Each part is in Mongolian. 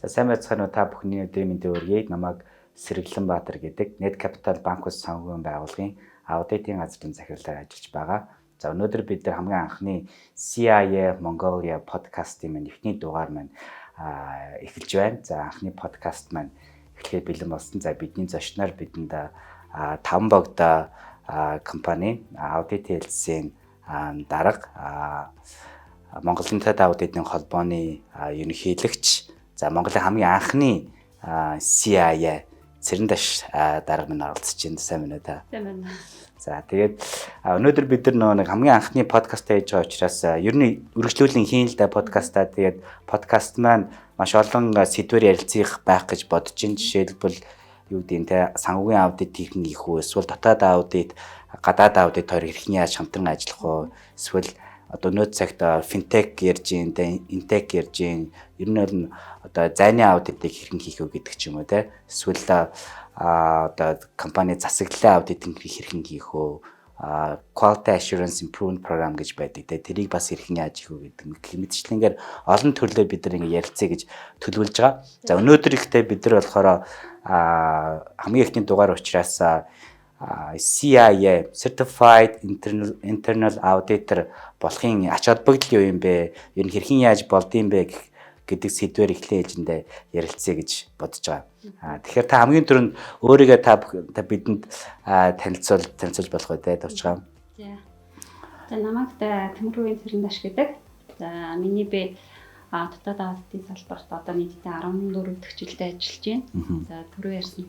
За сайн байцгаана уу та бүхний өдрийн мэндийг хүргэе. Намайг Сэргэлэнбаатар гэдэг Net Capital Bank ус санхүүгийн байгууллагын аудитын газрын захирлаар ажиллаж байгаа. За өнөөдөр бид нар хамгийн анхны CIA Mongolia подкастын маань эхний дугаар маань эхэлж байна. За анхны подкаст маань эхлээд бэлэн болсон. За бидний зочноор бидэнд Тамбогд компани аудит хэлтсийн дарга Монголын төд аудитын холбооны ерөнхийлөгч за Монголын хамгийн анхны CIA Цэрэндаш дарга минь оролцож байна. Сайн байна уу та? Сайн байна. За тэгээд өнөөдөр бид нар нэг хамгийн анхны подкаст хийж байгаа учраас ер нь үргэлжлүүлэн хийн л да подкастаа. Тэгээд подкаст маань маш олон сэдвээр ярилцах байх гэж бодож байна. Жишээлбэл юу гэдэг нь те санхүүгийн аудит техник их үү, эсвэл дотоод аудит, гадаад аудит хоёр хэрхэн яаж хамтран ажиллах вэ? Эсвэл одоо өнөө цагт финтек ярьж байна, интек ярьж байна. Ер нь бол одоо зайны аудитыг хэрхэн хийх вэ гэдэг ч юм уу те. Эсвэл одоо компани засаглалын аудитыг хэрхэн хийх вэ? Quality Assurance Improvement Program гэж байдаг те. Тэрийг бас хэрхэн яаж хийх вэ гэдэг мэтчлэнгээр олон төрлөөр бид нар ингэ ярилцъя гэж төлөвлөж байгаа. За өнөөдөр ихтэй бид нар болохоор хамгийн ихний дугаар учраас CIA Certified Internal Auditor болохын ач холбогдол юу юм бэ? Ер нь хэрхэн яаж болдсон бэ гэдэг сэдвээр эхлээд эжэндээ ярилцъя гэж бодож байгаа. Тэгэхээр та хамгийн түрүүнд өөрийгөө та бидэнд танилцуулж болох үү те тавьж байгаа. За намайг Төмөргийн Цэрэндаш гэдэг. За миний би дотоод аудитын салбарт одоо нийтдээ 14 дэх жилдээ ажиллаж байна. За түрүү ярьсан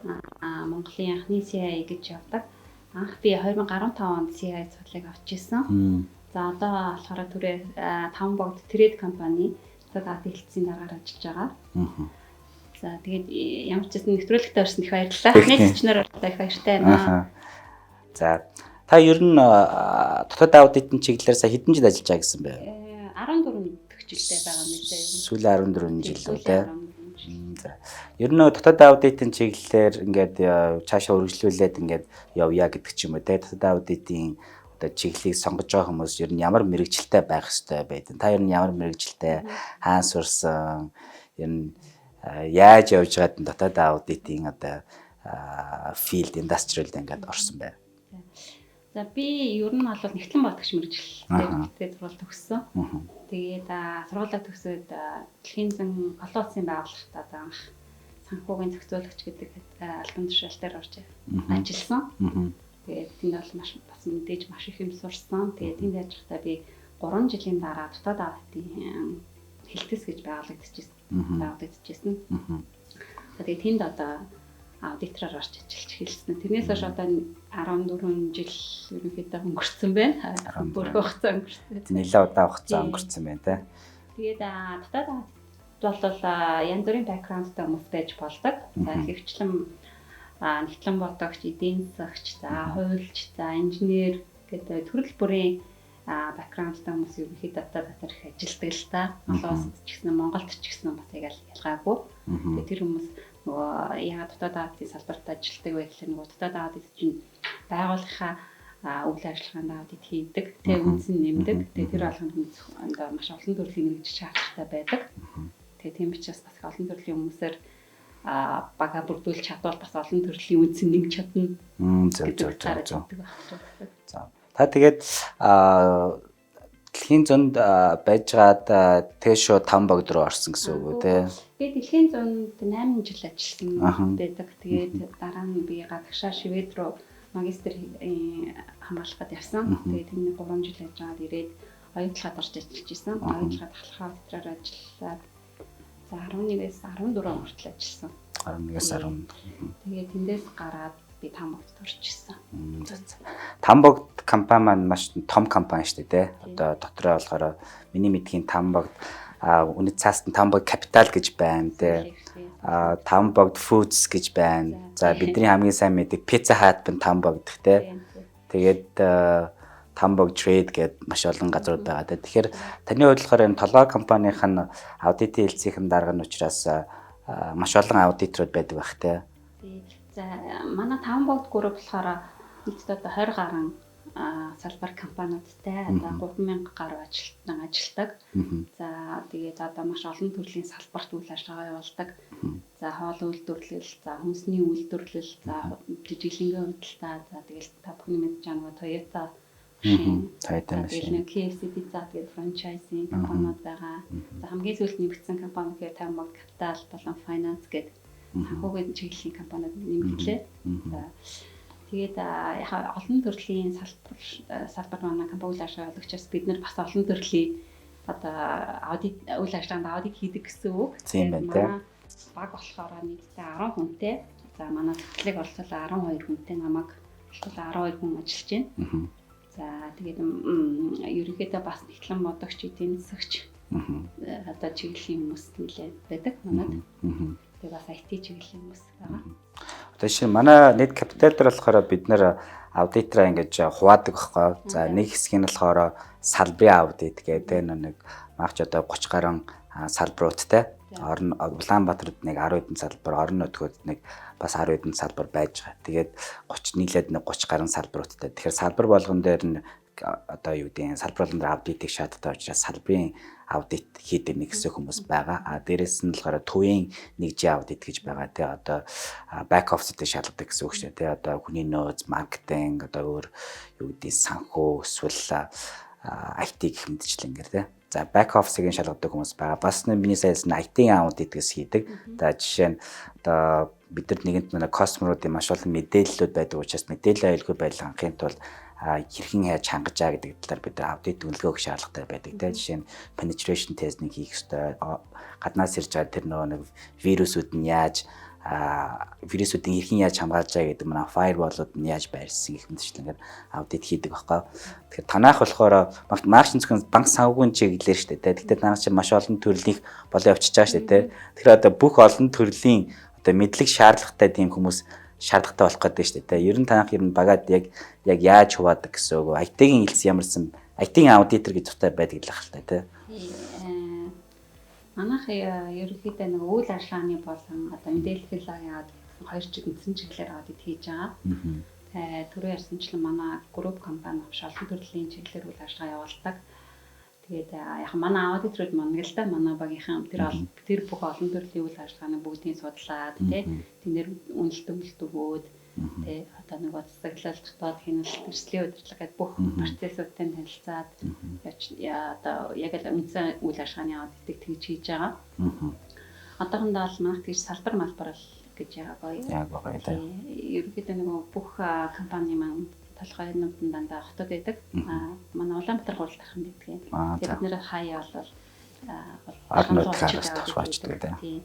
Монголын анхны CIA гэж явдаг. Анх би 2015 онд CIA цуглыг авч ирсэн. За одоо болохоор түрээ Тамбогд трейд компани дотоод хэлтсийн дараагаар ажиллаж байгаа. За тэгээд ямар ч зүйл нэвтрүүлэгтээ орсон их баярлалаа. Нийтчнэр их баяртай байна. За та ер нь дотоод аудитын чиглэлээр сая хэдэн жил ажиллаж байгаа гэсэн бэ? 14 дэх жилдээ байгаа мэт. Сүүлийн 14 жил үү те. За. Ер нь дотоод аудитын чиглэлээр ингээд цаашаа үргэлжлүүлээд ингээд явъя гэдэг ч юм уу те. Дотоод аудитын одоо чиглэлийг сонгож байгаа хүмүүс ер нь ямар мэрэгжилтэй байх ёстой байдаг. Та ер нь ямар мэрэгжилтэй хаан сурсан ер нь яаж явж байгаад дотоод аудитын одоо field industrial ингээд орсон байна. За би ер нь бол нэгтлэн бодогч мэрэгжилтэй сургууль төгссөн. Тэгээд сургуулаа төгсөөд дэлхийн зан олон улсын байгууллагад анх санхүүгийн зохицуулагч гэдэг албан тушаалтаар орж ажилласан. Тэгээд тэнд бол бас мэдээж маш их юм сурсан. Тэгээд тэнд ажиллахдаа би 3 жилийн дараа дотоод аудитын хэлтэс гэж байгуулагдчихсэн. Тэгээд тэнд одоо аудитороор орж ажиллаж эхэлсэн. Тэрнээс хойш одоо 14 жил ерөнхийдөө өнгөрцөн байна. Бүрхэ хугацаа өнгөрсөн. Нэлээд удаан хугацаа өнгөрцөн байна те. Тэгээд дотоод аудит бол янз бүрийн бэкграундтай хүмүүс байж болдог. За хэвчлэн нэгтлэн бодогч, эдийн засагч, за хуульч, за инженер гэдэг төрөл бүрийн бэкграундтай хүмүүс ерөнхийдөө дотоод их ажилладаг л та. Олон улсад ч гэсэн Монголд ч гэсэн бас яг ялгаагүй. Тэгээд тэр хүмүүс нөгөө яагаад дотоод аудитын салбарт ажилладаг вэ гэхээр нөгөө дотоод аудит чинь байгууллагынхаа үйл ажиллагаанд аудит хийдэг, тэг үнсэн нэмдэг. Тэгээ тэр болгонд маш олон төрлийн нэгжиж шаардлагатай байдаг. Тэгээ тийм учраас бас олон төрлийн хүмүүсээр бага бүрдүүлж чадвал бас олон төрлийн үнсэн нэмж чадна. Зөв. За. Та тэгээд дэлхийн зунд байжгаад тэгээ шууд Тамбогд руу орсон гэсэн үг үү те? Би дэлхийн зунд 8 жил ажилласан байдаг. Тэгээд дараа нь би гадагшаа Швед руу магистр хамгаалахад явсан. Тэгээд тэний 3 жил ажиллаад ирээд оюутлагад орж ажиллаж исэн. Оюутлагад ахлахаа аудитороор ажиллаад за 11-ээс 14 хүртэл ажилласан. 11-ээс 10. Тэгээд тэндээс гараад би Тамбогт орж ирсэн. Тамбогд компани маань маш том компани шүү дээ те. Одоо дотроо болохоор миний мэдхийн Тамбогд үнэт цаast нь Тамбог Capital гэж байна те. Тамбогд Foods гэж байна. За бидний хамгийн сайн мэддэг Pizza Hut бэн Тамбогд те. Тэгээд Тамбог Trade гэдэг маш олон газрууд байгаа те. Тэгэхээр таны хувьд болохоор энэ толгой компанийн аудитын хэлцээхэн дарга нь учраас маш олон аудиторууд байдаг байх те. За манай Тамбогд гүрээ болохоор нийтдээ одоо 20 гаруй салбар компаниудтай одоо 3000 гаруй ажилтнаа ажилтдаг. За тэгээд одоо маш олон төрлийн салбарт үйл ажиллагаа явуулдаг. За хоол үйлдвэрлэл, за хүнсний үйлдвэрлэл, за жижиглэнгийн худалдаа, за тэгээд та бүхний мэдж байгаа Toyota машин, Toyota машин, KFC пицца тэгээд франчайзинг компаниуд байгаа. За хамгийн сүүлд нэмэгдсэн компани гэхээр Tamag Capital болон Finance гэдэг санхүүгийн чиглэлийн компаниуд нэмэгдлээ. За тэгээд яхаа олон төрлийн салбар манай компани үйл ажиллагаа явуулагчаас бид нар бас олон төрлийн одоо аудит үйл ажиллагаанд аудит хийдэг гэсэн үг. Манай баг болохоор нийтдээ 10 хүнтэй. За манай цэцлэг болцоолаа 12 хүнтэй, намайг болцоолаа 12 хүн ажиллаж байна. За тэгээд ерөнхийдөө бас нэгтлэн бодогч, эдийн засагч одоо чиглэлийн хүмүүс нэлээд байдаг манад. Тэгээд бас IT чиглэлийн хүмүүс байгаа. Одоо шинэ манай net capital дээр болохоор бид нэр аудитораа ингэж хуваадаг байхгүй. За нэг хэсэг нь болохоор салбарын аудит гэдэг нэг магч одоо 30 гаруй салбаруудтай. Улаанбаатарт нэг 10 хэдэн салбар, орон нутгууд нэг бас 10 хэдэн салбар байж байгаа. Тэгээд 30 нийлээд нэг 30 гаруй салбаруудтай. Тэгэхээр салбар болгон дээр нь одоо юу гэдэг салбар болгон дээр аудитыг шаарддаг учраас салбарын аудит хийдэг нэг хэсэг хүмүүс байгаа. Дээрээс нь болохоор төвийн нэгжийн аудит гэж байгаа. Тэ одоо back office-тэй шалгадаг гэсэн үг шүү дээ. Тэ одоо хүний нөөц, маркетинг, одоо өөр юу гэдэг санхүү, эсвэл IT гэх мэтчлэн гэр тэ. За back office-ийг шалгадаг хүмүүс байгаа. Бас миний сайс нь IT-ийн аудит гэс хийдэг. За жишээ нь одоо бид нар нэгэнт манай customer-уудын маш олон мэдээллүүд байдаг учраас мэдээлэл аюулгүй байдлыг хангахын тулд хэрхэн яаж хангаж байгаа гэдэг талаар бид нар аудит дүнлэгөө өгөх шаардлагатай байдаг. Тэ жишээ нь penetration test-ийг хийх ёстой. Гаднаас ирж байгаа тэр нэг вирусүүд нь яаж вирусуудын хэрхэн яаж хамгаалж байгаа гэдэг манай firewall-ууд нь яаж байрсан гэх мэтчлэн аудит хийдэг байхгүй. Тэгэхээр танайх болохоор маркетинг зөвхөн банк санхүүгийн чиглэлээр шүү дээ. Тэгэхдээ танаас чинь маш олон төрлийн болоо явчихж байгаа шүү дээ. Тэгэхээр одоо бүх олон төрлийн одоо мэдлэг шаардлагатай тийм хүмүүс шаардлагатай болох гэдэг шүү дээ. Ер нь танайх багаад яг яаж хуваадаг гэсэн үг. IT-ийн хэлс ямарсан IT-ийн аудитор гэж тустай байдаг л ахaltaа тий. Манайх ерөнхийдөө нэг үйл ажиллагааны болон одоо мэдээлэл хэллэгийн аудит гэсэн хоёр чиглэсэн чиглэлээр аудит хийж байгаа. Түрүү ярьсанчлан манай групп компани маш олон төрлийн чиглэлээр үйл ажиллагаа явуулдаг. Тэгээд яг манай аудиторууд мангал да манай багийнхан тэр бүх олон төрлийн үйл ажиллагааны бүгдийг судлаад тий тэнд үнэлт өгөөд тий одоо нэг цэцэглэл дотоод хяналтын эрсдлийн удирдлага гэдэг бүх процессуудтай танилцаад одоо яг л үндсэн үйл ажиллагааны аудитыг тэгж хийж байгаа. Одоохондоо бол манайх тэгж салбар малбар гэж яг байгаа тийм. Ерөнхийдөө нэг бүх компани маань толгойнууд нь дандаа хотод байдаг. Манай Улаанбаатар гурвалдахын гэдэг. Тэгээд бид нэр хаяа бол арнуудтай тийм.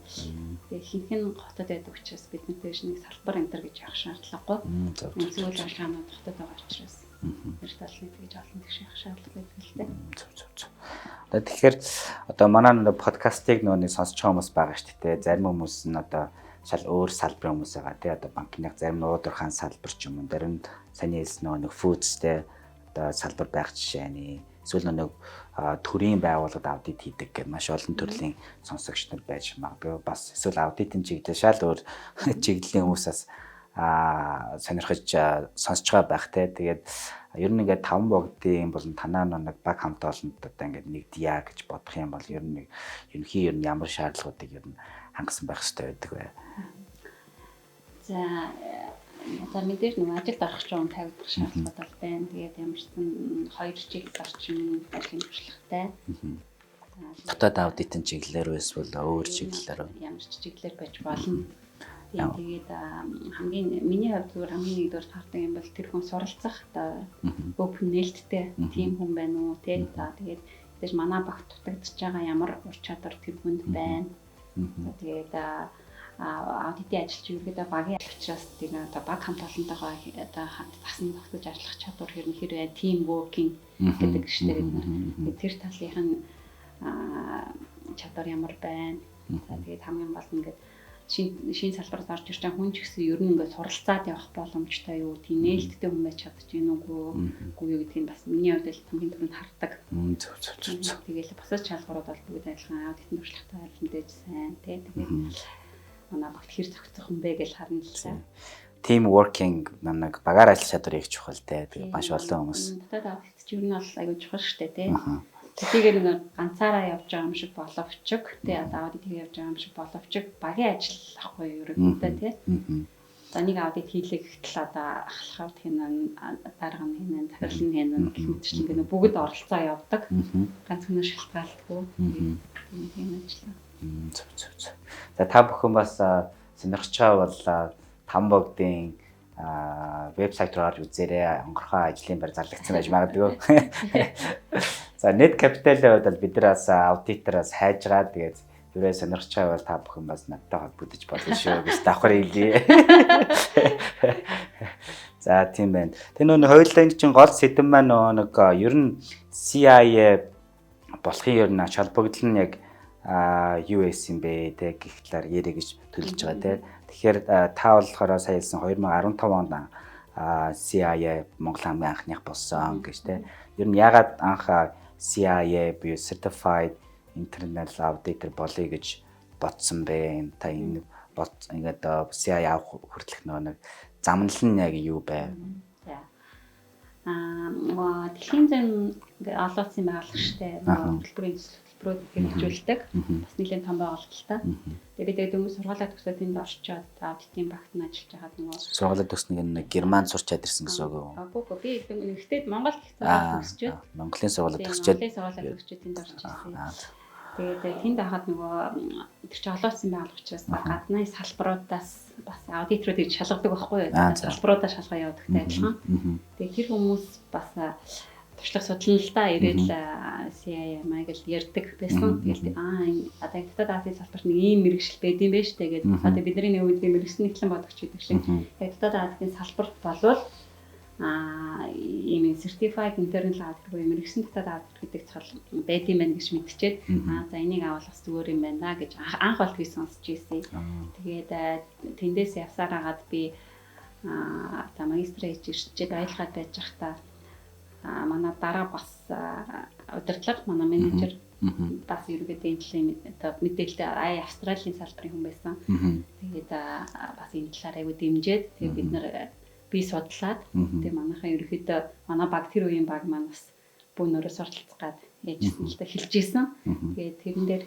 Тэгээд хинхэн хотод байдаг учраас бид нэгтэйш нэг салбар энтер гэж явах шаардлагагүй. Үйл ажиллагаанууд хотод байгаа учраас нэр талны тэгж олон тэгш явах шаардлага байдаг л дээ. Одоо тэгэхээр одоо манай подкастыг нэг сонсч байгаа хүмүүс байгаа шүү дээ. Зарим хүмүүс нь одоо шал өөр салбарын хүмүүс байгаа тий одоо банкны зарим нуудорхан салбар ч юм уу зарим саний хэлсэн нэг фүүдстэй одоо салбар байх жишээний эсвэл нэг төрийн байгууллагад аудит хийдэг гэх маш олон төрлийн сонсогч нар байж магадгүй бас эсвэл аудитын чиглэл шал өөр чиглэлийн хүмүүсээс сонирхож сонсож байгаа байх тий тэгээд ер нь ингээд таван богдын болон танаа нэг баг хамт олонд одоо ингээд нэгдъя гэж бодох юм бол ер нь ерөнхий ямар шаардлагуудыг ер нь хангасан байх хэрэгтэй байдаг бай. За мэдээж нэг ажилд орох ч юм тавигдах шаардлагууд бол байна. Тэгээд ямар ч сан 2 жил зарчим ажлын туршлагатай. Дотоод аудитын чиглэлээр эсвэл өөр чиглэлээр ямар ч чиглэлээр байж болно. Тэгээд хамгийн миний хувьд зүгээр хамгийн нэгдүгээр хардаг юм бол тэр хүн суралцах одоо open nest-тэй тийм хүн байна уу тий. За тэгээд мэдээж манай багт дутагдж байгаа ямар ур чадвар тэр хүнд байна. Тэгээд аудитын ажилч ерөөдөө багийн учраас тийм одоо баг хамт олонтойгоо одоо хасна тогтож ажиллах чадвар хэрэг team working гэдэг штеп бид тэр талын чадвар ямар байна. За тэгээд хамгийн гол нь ингээд шинэ салбараас орж ирж байгаа хүн ч гэсэн ер нь ингээд суралцаад явах боломжтой юу, тийм нээлттэй хүн байж чадчих юм уу үгүй юу гэдгийг бас миний хувьд л хамгийн түрүүнд хардаг. Тэгээд босож шалгуурууд бол бүгд адилхан аудитын туршлагатай хэмжээж сайн тий. Тэгээд манай багт хэр зохицох юм бэ гэж харна л сайн. team working нэг багаар ажиллах чадвар их чухал те. Тэгээ маш олон хүмүүс. Дотоод аудит ч юу нь бол аюул чухал шүү дээ тий. Тэгэхээр нэг ганцаараа явж байгаа юм шиг боловч тий одоо аудит хийж явж байгаа юм шиг боловч багийн ажил ахгүй юу ерөөдөө тий. За нэг аудит хийлээ гэхдээ одоо ахлахад хийнэ дарга нь хийнэ захирал нь хийнэ гэх мэтчлэн гэнэ бүгд оролцоо явдаг. Ганц хүн шалтгаалдаггүй. Тийм ажил. За та бүхэн бас сонирхож байгаа бол Тамбогдын вебсайт руу орж үзээрэй. Онгорхоо ажлын байр зарлагдсан байж магадгүй. За Net Capital-ийн хувьд бол бид нар бас аудитороос хайжгаад тэгээд юурээ сонирхож байгаа бол та бүхэн бас надтай холбогдож болно шүү гэж давхар хэлье. За тийм байна. Тэр нөгөө хоёулаа чинь гол сэдэв маань нэг ер нь CIA болохын ер нь ач холбогдол нь яг юу эсэн бэ те гэх талаар ярэ гэж төлөж байгаа те. Тэгэхээр та болохоор сая хэлсэн 2015 онд CIA Монгол хамгийн анхных болсон гэж те. Ер нь ягаад анх CIA буюу Certified Internal Auditor болъё гэж бодсон бэ? Та энэ ингээд CIA авах хүртэлх нэг замнал нь яг юу бэ? Дэлхийн зам олон улсын байгуулагчтай хөтөлбөрийн төлбөрүүд хэрэгжүүлдэг. Бас нэлээд том байгууллагатай. Тэгээд дөнгөж сургуулаа төгсөөд энд орчоод аудитын багт нь ажиллаж байгаад нөгөө сургуулаа төгснөг нэг Германд сурч чадсан гэсэн үг үү? Үгүй би нэгтэд Монголд төгсчөөд Монголын сургуулаа төгсчөөд энд орж ирсэн. Тэгээд тэнд хахад нөгөө тэр чинь олон улсын байгуулагчаас гадны салбаруудаас бас аудиторууд гэж шалгадаг байхгүй юу? Салбаруудаа шалгаа явуудагтай адилхан. Тэгээд тэр хүмүүс бас туршлага судлан л да ирээд CIA маяг л ярьдаг байсан. Тэгээд одоо дотоод Азийн салбарт нэг ийм мэрэгжил байд юм байна штэ гэдэг. Одоо бидний нэг үеийн мэрэгчлийн хэлэн бодогч гэдэг шиг. Тэгээд дотоод Азийн салбарт болвол ийм Certified Internal Auditor буюу мэрэгсэн дотоод аудитор гэдэг цал байд юм байна гэж мэдчихээд за энийг авал бас зүгээр юм байна гэж анх бол би сонсч ирсэн. Тэгээд тэндээс явсаар хагаад би за магистраа хийж ирчээд аялгаад байж байхдаа манай дараа бас удирдлага манай менежер бас ерөөдөө энэ талын мэдээлэлтэй Австралийн салбарын хүн байсан. Тэгээд бас энэ талаар аягүй дэмжиж тэгээд бид нэр би судлаад тэгээ манайхаа ерөөхдөө манай баг тэр үеийн баг маань бас бүүнөрөө сурталцах гад яжсэн л да хэлж ийсэн. Тэгээд тэрэн дээр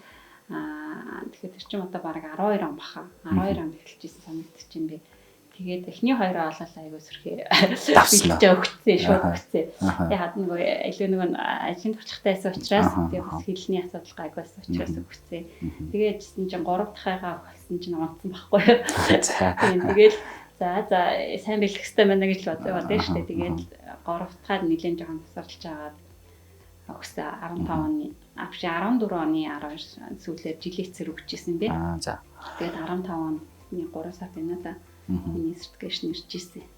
тэгэхээр тэр чинь одоо бараг 12 он баха. 12 он эхэлж ийсэн санагдчих юм би. Тэгээд эхний хоёроо олол аягүй сэрхий бэлтээ өгцөө шууд өгцөө. Тэгээд нөгөө илүү нөгөө ажлын туршлагатай байсан учраас тэгээд бас хэлний асуудал гайгүй байсан учраас өгцөө. Тэгээд жисэн чинь 3 дахьгаа өгсөн чинь онцсон байхгүй. Тэгээд за сайн бэлэх хэрэгтэй байна гэж бодсон шүү дээ. Тэгээд 3 дахьад нэлээд жоохон тасарлаж агаад өгсөн 15 оны 14 оны 12 сүүлээр жилийн цэр өгчээсэн би. За. Тэгээд 15 оны 3 сард байна да. Миний сертификашн ирчихсэн.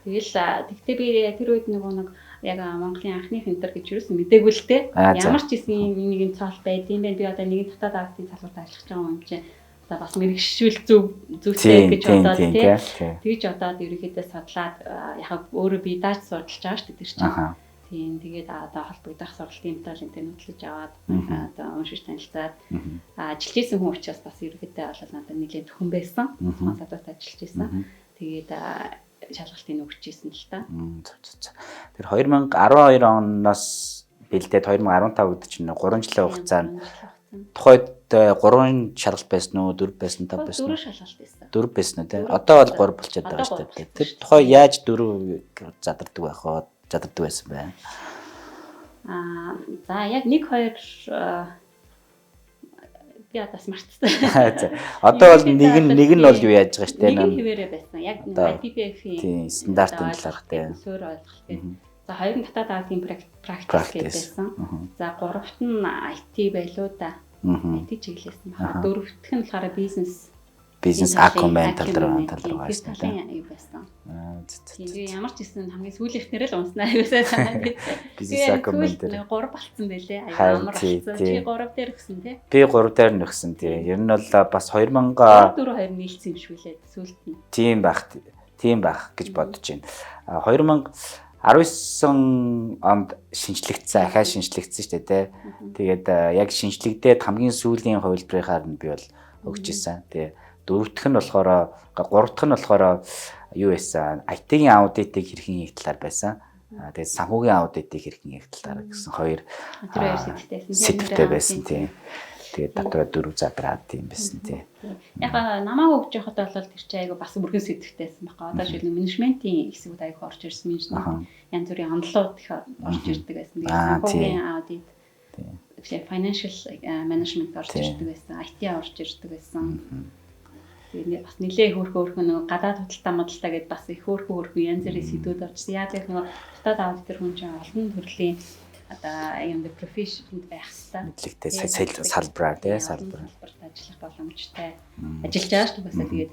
Тэгэл тэгтээ би тэр үед нэг яг Монголын анхных энтер гэж юусэн мэдээгүй л дээ. Ямар ч гэсэн нэг цаал байдсан байх. Би одоо нэг дотоод аудитын салбарт ажиллаж байгаа юм чинь одоо бас мэрэгшүүл зүгтэй гэж бодоод тий. Тэгж одоо ерөөхдөө судлаад яг өөрөө би дааж судалж байгаа шүү дээ тэр чинь. Тийм тэгээд одоо холбогдох сургалтын методик тэнэглэж аваад одоо уншиж танилцаад ажиллаж исэн хүн учраас бас ерөөхдөө бол надад нэлээд хүн байсан. Сонсоод ажиллаж исэн. Тэгээд шалгалтыг өгч исэн л та. Тэр 2012 оноос бэлдээд 2015 гэдэг чинь 3 жилийн хугацаанд тухайд 3 шалгалт байсан уу 4 байсан 5 байсан уу 4 шалгалт байсан. 4 байсан уу тий. Одоо бол 3 болчиход байгаа шүү дээ. Тэр тухай яаж 4 задардаг байх вэ? Задардаг байсан байна. За яг 1-2 би адаас мартсан. Одоо бол нэг нь бол юу яаж байгаа штэ нэг хэвээрээ байсан. Яг ITPF-ийн стандартын талаарх тий. Суур ойлгох гэдэг. За хоёр нь дотоод аудитын практик гэсэн. За гуравт нь IT байлуу да. IT чиглэлээс нь хаа дөрөвтх нь болохоор бизнес аккаунт тал руу байсан. Юу байсан. Тэгээ ямар ч гэсэн хамгийн сүүлийнхнээр л унснаа юусаа санаад байсан. Бизнес аккаунт дээр 3 болцсон байлээ. Амар болцсон. Чи 3 дээр гисэн тий. Би 3 дээр нөхсөн тий. Ер нь бол бас 2000 4-2 нийлсэн юм шиг үлээ сүүлд нь. Тийм байх гэж бодож байна. 2019 онд шинжлэгдсэн, ахаа шинжлэгдсэн шүү дээ тий. Тэгээд яг шинжлэгдээд хамгийн сүүлийн хувилбарынхаар нь би бол өгч ирсэн. Тэгээ дөрөвдөх нь болохоор гурав дахь нь болохоор юу байсан? IT-ийн аудитыг хэрхэн хийх талаар байсан. Тэгээд санхүүгийн аудитыг хэрхэн хийх талаар гэсэн хоёр сэдвтэй байсан тийм. Тэгээд дотроо 4 задраад юм байсан тийм. Яг намаа хөгж явахад бол тэр чинь айгу бас бүрхэн сэдвтэйсэн байхгүй. Одоо жишээл менежментийн хэсгүүд айгу орж ирсэн менежмент янз бүрийн онолууд их орж ирдэг байсан. Тэгээд санхүүгийн аудит тэгэхээр financial management орж ирдэг байсан. IT орж ирдэг байсан. Тэгээд бас нэлээ хөөрхөн нөгөө гадаад худалдаа модалдаа гэдээ бас их хөөрхөн янз бүрийн сэдвүүд оржсэн. Яг л нөгөө дотоод аудитор хүн чинь олон төрлийн одоо юм дэ профешнд байх хэрэгтэй. Мэдлэгтэй салбараар тий салбарт ажиллах боломжтой ажиллаж байгаа шүү дээ. Тэгээд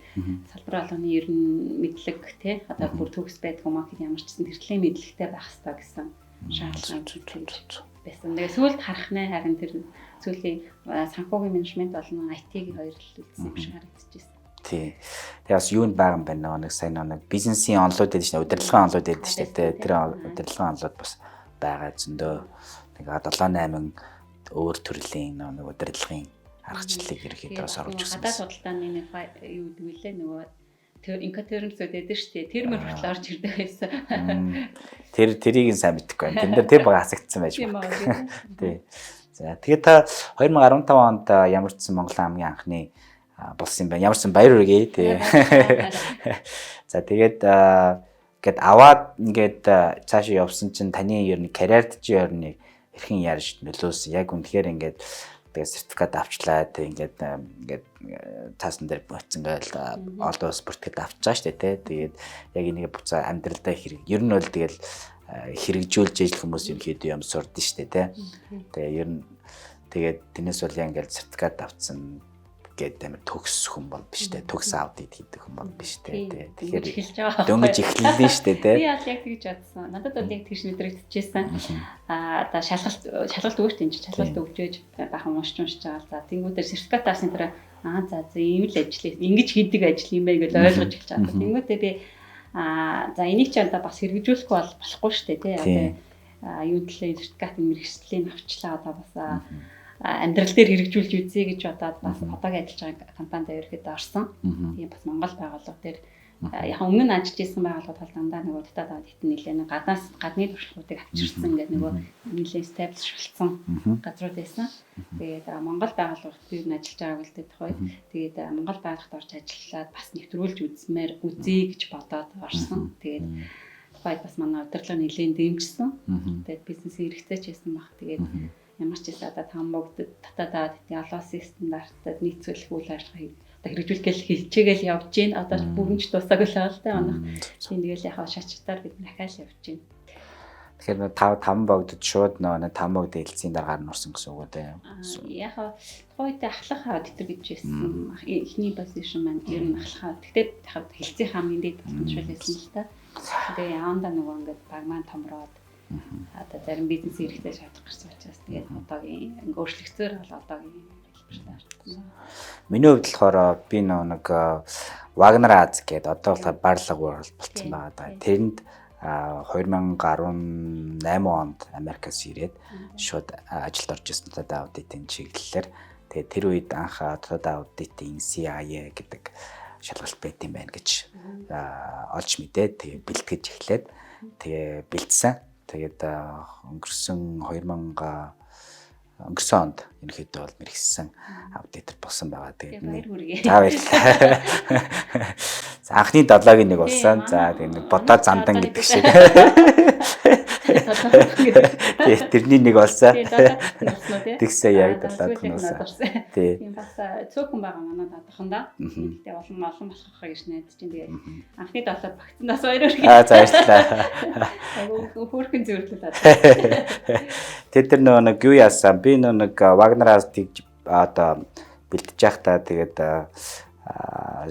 салбар болгоны ер нь мэдлэг тий одоо бүр төгс байдаг юм аа гэд ямар ч гэсэн тэртлийн мэдлэгтэй байх хэрэгтэй гэсэн шаардлага байсан. Тэгээд сүүлд харах нэ харин тэр сүүлийн санхүүгийн менежмент болон IT-ийн хоёр л үлдсэн юм шиг харагдчихсэн. Тий. Тэгээ бас юунд байгаа юм байна нэг сайн нэг бизнесийн онолууд байдаг шнэ удирдлагын онолууд байдаг шнэ тэр удирдлагын онолууд бас байгаа зөндөө нэг 7-8 өөр төрлийн нэг удирдлагын аргачлалыг ерөөхдөө бас оруулж өгсөн. Гадаад судалдааны нэг юу гэдэг вүлээ нөгөө тэр инкатернсүүд байдаг шүү дээ. Тэр мөр хүртэл орж ирдэг байсан. Тэрийг сайн мэдэхгүй байна. Тэн дээр тэр баг хасагдсан байж байна. Тий. За тэгээд та 2015 онд ямарчсан Монголын хамгийн анхны болсон юм байна. Ямарсан баяр хүргэе тий. За тэгээд гэт аваад ингээд цаашаа явсан чинь таны ер нь карьерт чи ер нь хэрхэн яарч нөлөөсөн. Яг үнэхээр ингээд тэгээд сертификат авчлаа тий ингээд таасан дээр буцсан гээл олон улс бүртгэд авч байгаа шүү дээ тий. Тэгээд яг энийг буцаа амьдралдаа хэрэг ер нь бол тэгэл хэрэгжүүлж ижил хүмүүс ерөөхдөө юм сурдсан шүү дээ тий. Тэгээ ер нь тэгээд тэрнээс бол яг ингээд сертификат авцсан гэдэг амар төгс хүн бол биш дээ. Төгс аудит хийдэг хүн бол биш дээ. Тэгэхээр дөнгөж эхэллээ шүү дээ. Би яг тэгж бодсон. Надад бол яг тэгш мэдрэгдэжсэн. Одоо шалгалт өгч энэ шалгалт өгчөөж бахан уншиж байгаа. За тэнгуүдээр сертификат авсан тэр за ийм л ажил ингэж хийдэг ажил юм байна гэж ойлгож эхэлж байгаа. Тэнгуүдээ би за энийг ч одоо бас хэрэгжүүлэх болохгүй шүү дээ. Одоо юу төлөө сертификатын мэргэжлийн авчлаа одоо бас амьдрал дээр хэрэгжүүлж үзье гэж бодоод бас одоогийн ажиллаж байгаа компанид ерөөхдөө орсон. Тийм бас Монгол байгууллага дээр яг өмнө нь ажиллаж исэн байгууллагууд бол дандаа нөгөө дотоод аудит нэлээ гадны туршлагуудыг авчирсан гэдэг нөгөө нэлээ establish болсон газрууд байсан. Тэгээд Монгол байгууллагад би ажиллаж байгааг л тэгэхгүй. Тэгээд Монгол байгууллагад орж ажиллаад бас нэвтрүүлж үзье гэж бодоод орсон. Тэгээд тухайд бас манай удирдлага нэлээд дэмжсэн. Тэгээд бизнесийн хэрэгцээ ч байсан баг. Тэгээд ямар ч гэсэн одоо тамбогд татаад олон улсын стандартад нийцүүлэх үйл ажиллагааг одоо хэрэгжүүлэх хичээгээл явж гин одоо бүрэнч дуусаагүй л байгаа л да манайх. Тийм тэгэл яхаа шачтаар бид дахиад явж гин. Тэгэхээр тамбогдод шууд нөө тамбогд хэлцийн дараагаар нь орсон гэсэн үг үү те. Яхаа тухайд ахлах аудитор гэж байсан. Эхний позишн маань ер нь ахлах. Гэхдээ хэлцийн хамгийн дэд боломжтой байсан л та. Тэгээ яанда нөгөө ингээд баг маань томроод одоо зарим бизнес хэрэгтэй шаардах гэсэн учраас тэгээд одоогийн өөрчлөгцөөр бол одоогийн хэлбэртэй. Миний хувьд болохоор би нэг Wagner Az гэдэг одоо болохоор барлаг World болсон байгаа даа. Тэрэнд 2018 онд Америкаас ирээд шууд ажилд орж ирсэн дотоод аудитын чиглэлээр. Тэгээд тэр үед анх дотоод аудитын CIA гэдэг шалгалт байт юм байна гэж олж мэдээд тэгээд бэлтгэж эхлээд тэгээд бэлдсэн. Тэгээд өнгөрсөн онд ерөнхийдөө бол мэргэжсэн аудитор болсон байгаа. Тэгээд за баярлалаа. За анхны 7-гийн нэг болсон. За тэгээд бодоо зандан гэдэг шиг. Тэрний нэг болсон. Тэгсэн яг 7 тоноосон. Тийм бас цөөхөн байгаа манай даатаханда. Тэгтээ олон болох гэж найдаж чинь тэгээд анхны 7 багцнаас баяраар. За баярлалаа. Хөөрхөн зөвлөлөө. Тэр нэг юу яасан? Би нэг Wagner-аас тэгж одоо бэлтэж байхдаа тэгээд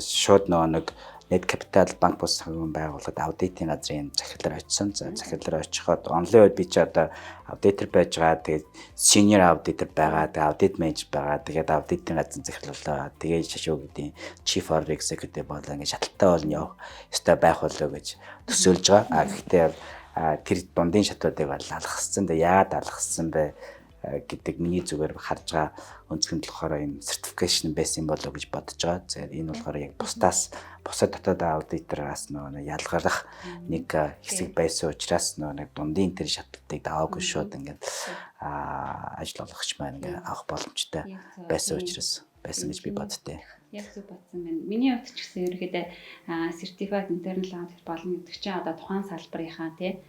шууд нэг Net Capital банк бус санхүүгийн байгууллагад аудитын газрын захирлаар очисон. За захирлаар очиход онлын үед би ч одоо аудитор байж байгаа. Тэгээд senior auditor байгаа. Тэгээд audit manager байгаа. Тэгээд аудитын газрын захирлаа. Тэгээд шашуу гэдэг chief or executive болоо ингэ шаталтай болно явах ёстой байх болоо гэж төсөөлж байгаа. Гэхдээ тэр дундын шатуудыг бол алгассан. Тэгээд яагаад алгассан бэ? гэдэг миний зүгээр харж байгаа өнцгөн болохоор энэ certification байсан болов гэж бодож байгаа. За энэ болохоор яг бусдаас бусад дотоод аудитораас нөгөө ялгарах нэг хэсэг байсан учраас нэг дундын тэр шатлалтыг даваагүй шууд ингээд ажил олгогч маань ингээд авах боломжтой байсан учраас байсан гэж би боддتي. Яг зөв бодсон байна. Миний хувьд ч гэсэн ерөөдөө certified internal audit болно гэдэг чинь одоо тухайн салбарынхаа тий